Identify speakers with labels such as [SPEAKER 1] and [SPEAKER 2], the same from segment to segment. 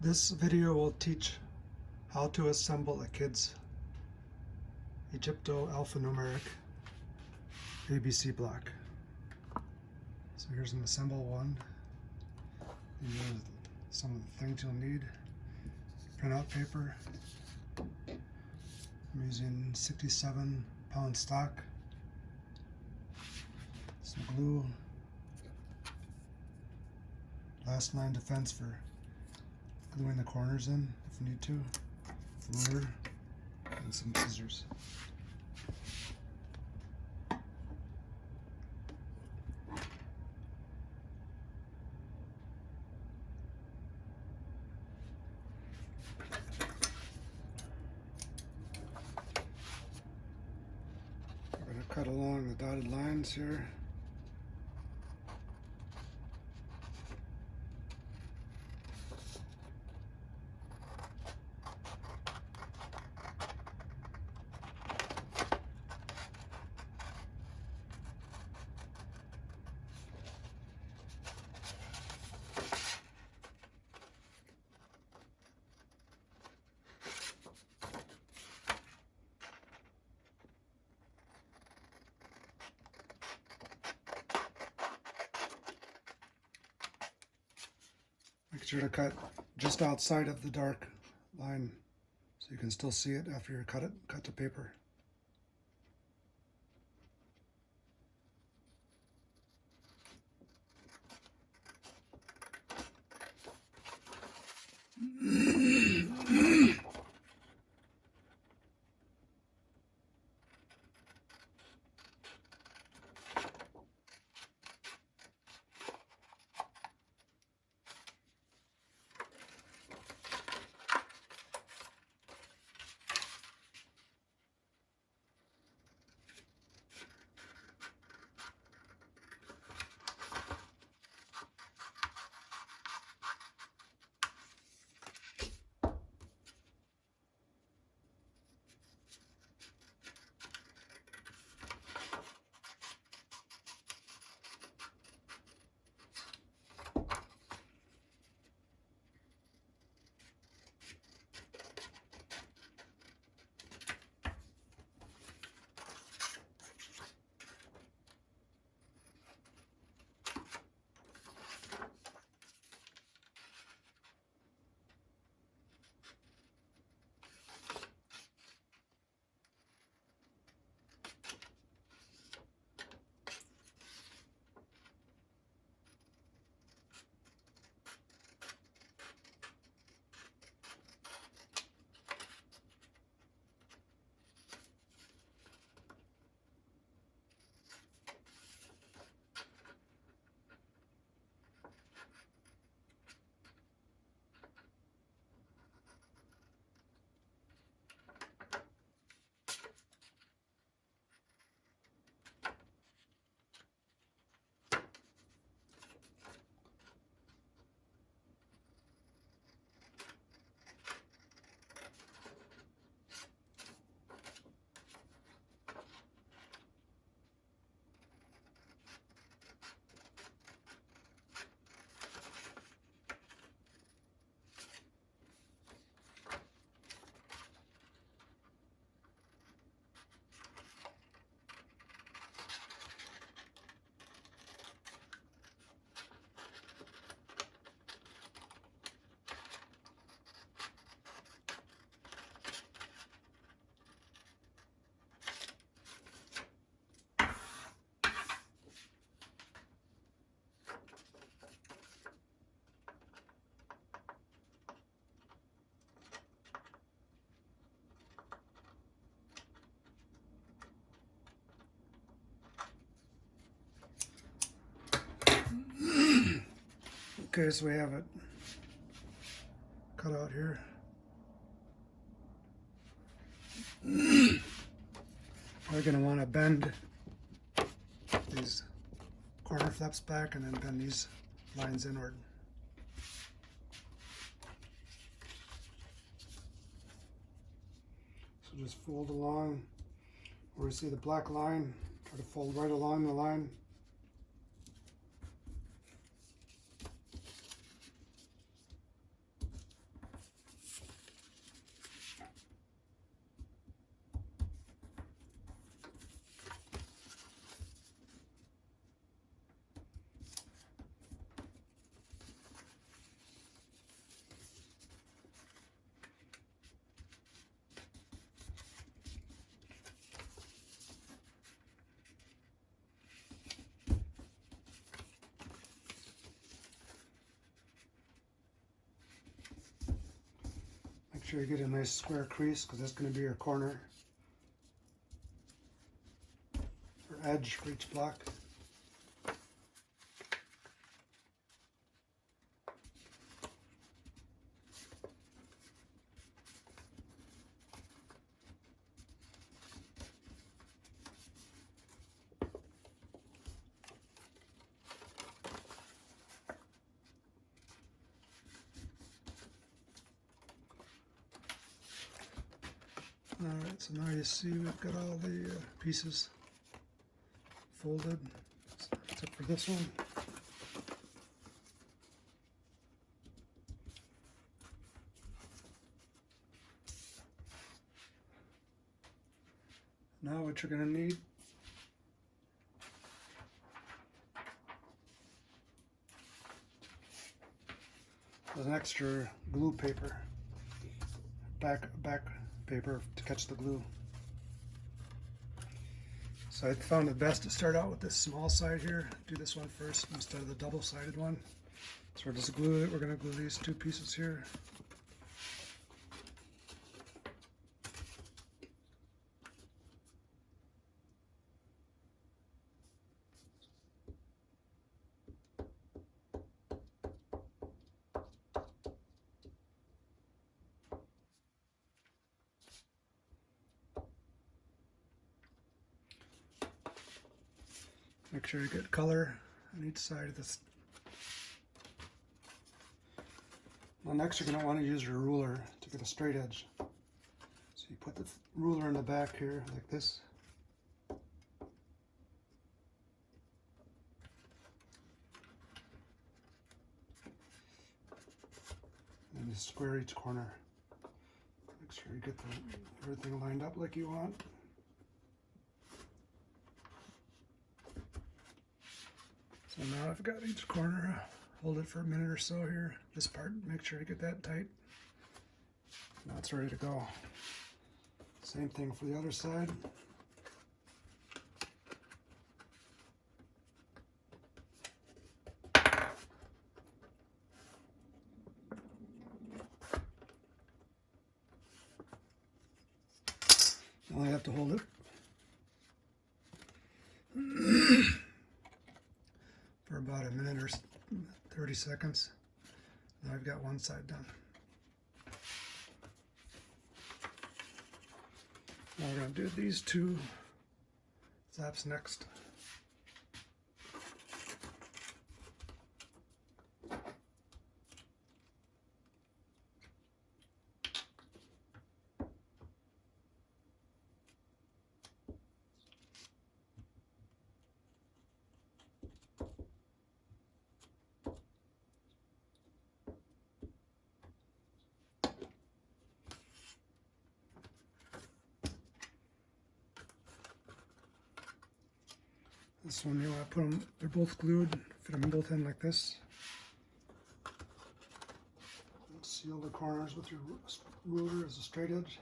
[SPEAKER 1] This video will teach how to assemble a kid's Egypto alphanumeric ABC block. So here's an assemble one. These are some of the things you'll need. Printout paper. I'm using 67-pound stock. Some glue. Last line defense for gluing the corners in if you need to. Ruler and some scissors. We're going to cut along the dotted lines here. Make sure to cut just outside of the dark line so you can still see it after you cut the paper. Okay, so we have it cut out here. We're going to want to bend these corner flaps back and then bend these lines inward. So just fold along where you see the black line, try to fold right along the line. sure you get a nice square crease because that's going to be your corner or edge for each block. Alright, so now you see we've got all the pieces folded, except for this one. Now what you're going to need is an extra glue paper, back paper to catch the glue. So I found it best to start out with this small side here. Do this one first instead of the double-sided one. So we're just glue it. We're going to glue these two pieces here. Make sure you get color on each side of this. Well, next you're going to want to use your ruler to get a straight edge. So you put the ruler in the back here like this. And you square each corner. Make sure you get everything lined up like you want. So now I've got each corner, hold it for a minute or so here. This part, make sure you get that tight. Now it's ready to go. Same thing for the other side. Now I have to hold it for about a minute or 30 seconds. Now I've got one side done. Now we're going to do these two flaps next. This one, you want to put them, they're both glued, fit them both in like this. Seal the corners with your ruler as a straight edge.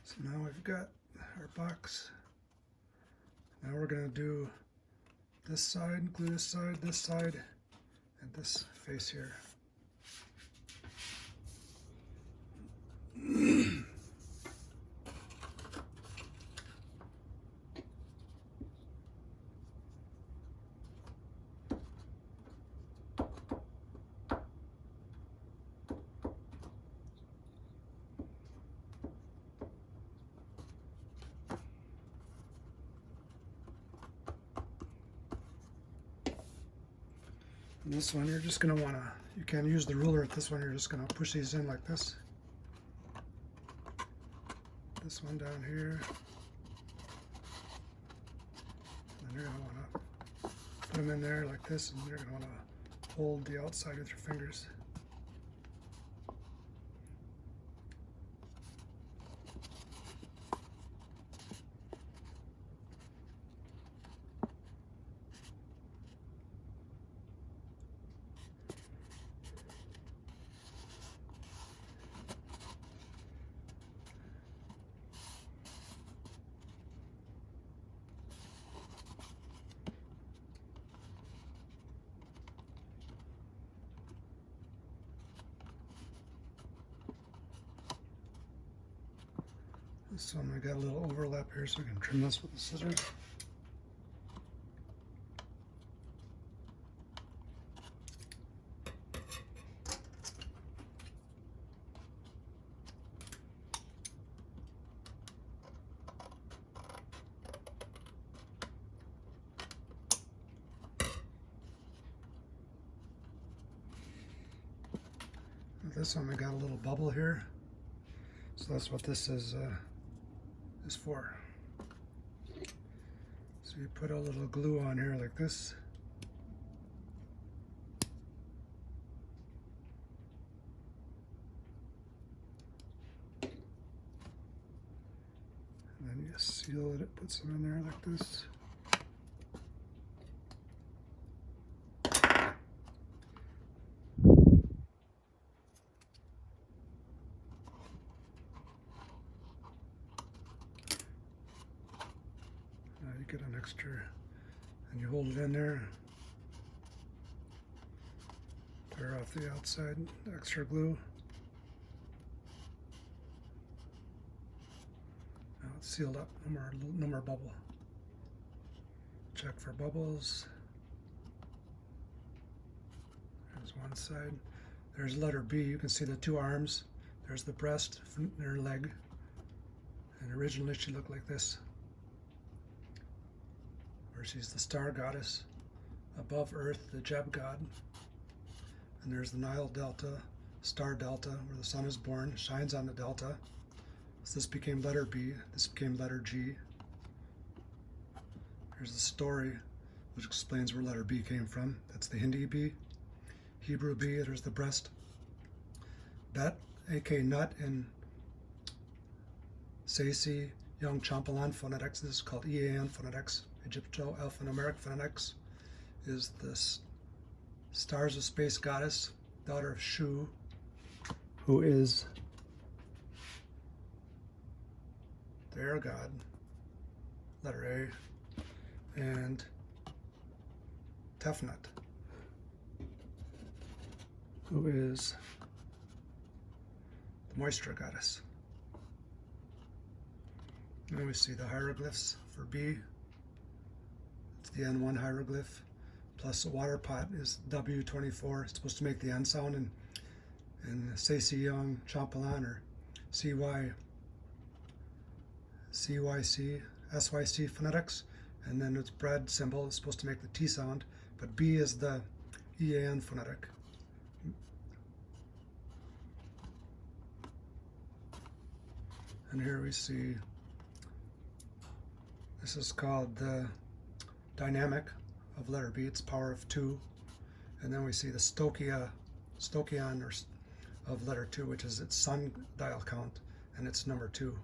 [SPEAKER 1] So now we've got our box. Now we're going to do this side, glue this side, and this face here. And this one, you're just going to want to, you can't use the ruler at this one, you're just going to push these in like this. This one down here. And you're going to want to put them in there like this, and you're going to want to hold the outside with your fingers. This one I got a little overlap here, so we can trim this with the scissors. This one we got a little bubble here, so that's what this is for. So you put a little glue on here like this. And then you seal it, put some in there like this. You get an extra, and you hold it in there, tear off the outside extra glue. Now it's sealed up, no more bubble. Check for bubbles. There's one side. There's letter B. You can see the two arms. There's the breast and her leg. And originally she looked like this, where she's the star goddess. Above Earth, the Jeb god. And there's the Nile Delta, star delta, where the sun is born, shines on the delta. So this became letter B, this became letter G. Here's the story, which explains where letter B came from. That's the Hindi B. Hebrew B, there's the breast. Bet, aka nut, in Saisi, Young Champalan phonetics. This is called EAN phonetics. Egypto, alphanumeric phonetics, is the stars of space goddess, daughter of Shu, who is the air god, letter A, and Tefnut, who is the moisture goddess. And we see the hieroglyphs for B. It's the N1 hieroglyph, plus the water pot is W24. It's supposed to make the N sound in Saisi Young Champalan, or CYC, SYC phonetics. And then its bread symbol is supposed to make the T sound, but B is the EAN phonetic. And here we see, this is called the dynamic of letter B. It's power of 2. And then we see the stoicheion of letter 2, which is its sundial count, and it's number 2.